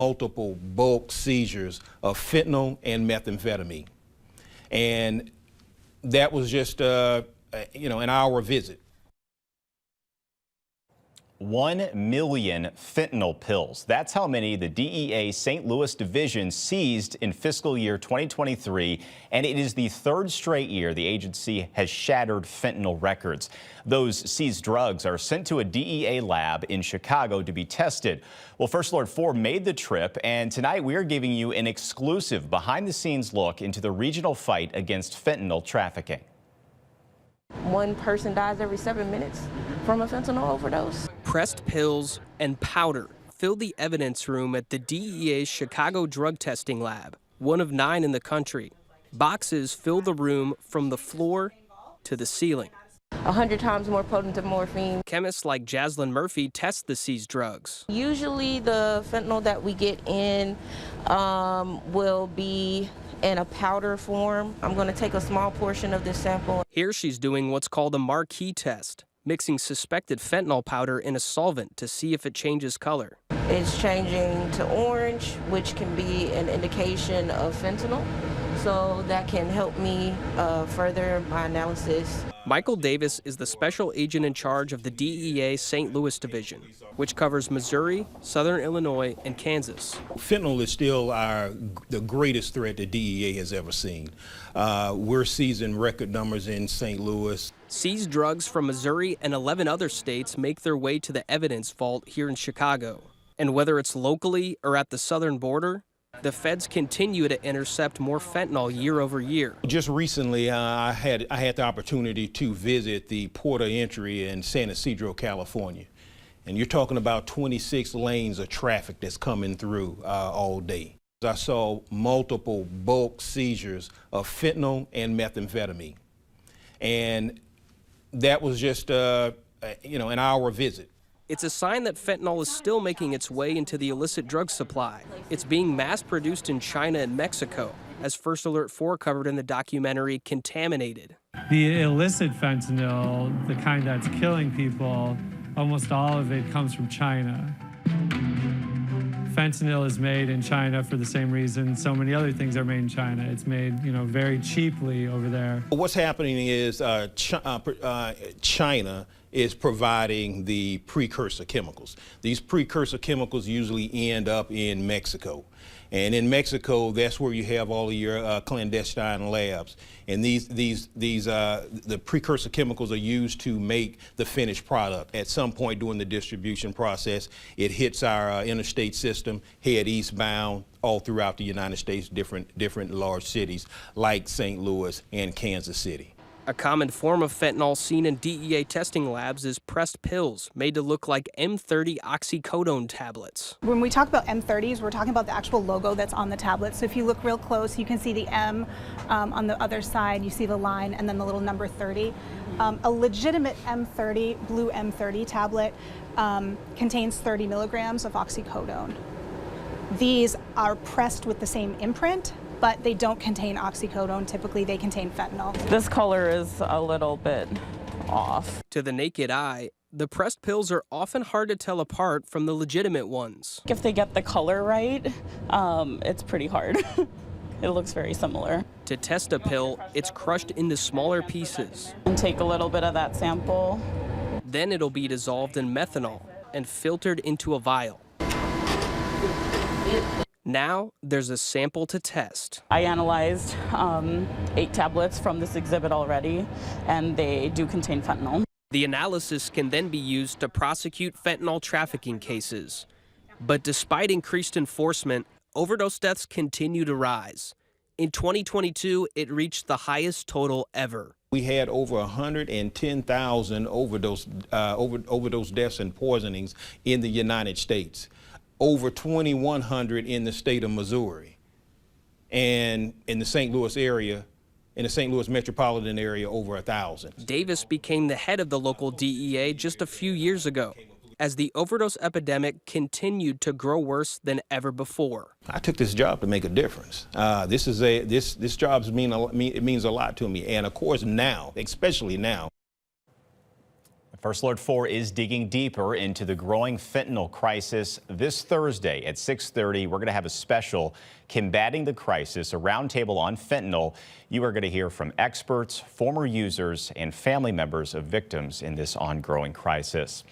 multiple bulk seizures of fentanyl and methamphetamine. And that was just, an hour visit. 1 million fentanyl pills. That's how many the DEA St. Louis division seized in fiscal year 2023, and it is the third straight year the agency has shattered fentanyl records. Those seized drugs are sent to a DEA lab in Chicago to be tested. Well, First Alert 4 made the trip, and tonight we are giving you an exclusive behind-the-scenes look into the regional fight against fentanyl trafficking. One person dies every 7 minutes from a fentanyl overdose. Pressed pills and powder fill the evidence room at the DEA's Chicago drug testing lab, one of 9 in the country. Boxes fill the room from the floor to the ceiling. 100 times more potent than morphine. Chemists like Jaslyn Murphy test the seized drugs. Usually the fentanyl that we get in will be in a powder form. I'm going to take a small portion of this sample. Here she's doing what's called a marquee test, mixing suspected fentanyl powder in a solvent to see if it changes color. It's changing to orange, which can be an indication of fentanyl. So that can help me further my analysis. Michael Davis is the special agent in charge of the DEA St. Louis division, which covers Missouri, Southern Illinois, and Kansas. Fentanyl is still the greatest threat the DEA has ever seen. We're seizing record numbers in St. Louis. Seized drugs from Missouri and 11 other states make their way to the evidence vault here in Chicago. And whether it's locally or at the southern border, the feds continue to intercept more fentanyl year over year. Just recently, I had the opportunity to visit the port of entry in San Ysidro, California. And you're talking about 26 lanes of traffic that's coming through all day. I saw multiple bulk seizures of fentanyl and methamphetamine. And that was just, an hour visit. It's a sign that fentanyl is still making its way into the illicit drug supply. It's being mass-produced in China and Mexico, as First Alert 4 covered in the documentary Contaminated. The illicit fentanyl, the kind that's killing people, almost all of it comes from China. Fentanyl is made in China for the same reason so many other things are made in China. It's made, very cheaply over there. What's happening is China is providing the precursor chemicals. These precursor chemicals usually end up in Mexico. And in Mexico, that's where you have all of your clandestine labs. And the precursor chemicals are used to make the finished product. At some point during the distribution process, it hits our interstate system, head eastbound, all throughout the United States, different large cities like St. Louis and Kansas City. A common form of fentanyl seen in DEA testing labs is pressed pills made to look like M30 oxycodone tablets. When we talk about M30s, we're talking about the actual logo that's on the tablet. So if you look real close, you can see the M on the other side, you see the line, and then the little number 30. A legitimate M30, blue M30 tablet contains 30 milligrams of oxycodone. These are pressed with the same imprint, but they don't contain oxycodone. Typically, they contain fentanyl. This color is a little bit off. To the naked eye, the pressed pills are often hard to tell apart from the legitimate ones. If they get the color right, it's pretty hard. It looks very similar. To test a pill, it's crushed into smaller pieces. And take a little bit of that sample. Then it'll be dissolved in methanol and filtered into a vial. Now there's a sample to test. I analyzed 8 tablets from this exhibit already, and they do contain fentanyl. The analysis can then be used to prosecute fentanyl trafficking cases. But despite increased enforcement, overdose deaths continue to rise. In 2022, it reached the highest total ever. We had over 110,000 overdose deaths and poisonings in the United States. Over 2,100 in the state of Missouri. And in the St. Louis area, in the St. Louis metropolitan area, over 1,000. Davis became the head of the local DEA just a few years ago, as the overdose epidemic continued to grow worse than ever before. I took this job to make a difference. This job means a lot to me. And of course now, especially now, First Alert 4 is digging deeper into the growing fentanyl crisis. This Thursday at 6:30, we're going to have a special Combating the Crisis, a roundtable on fentanyl. You are going to hear from experts, former users, and family members of victims in this ongoing crisis.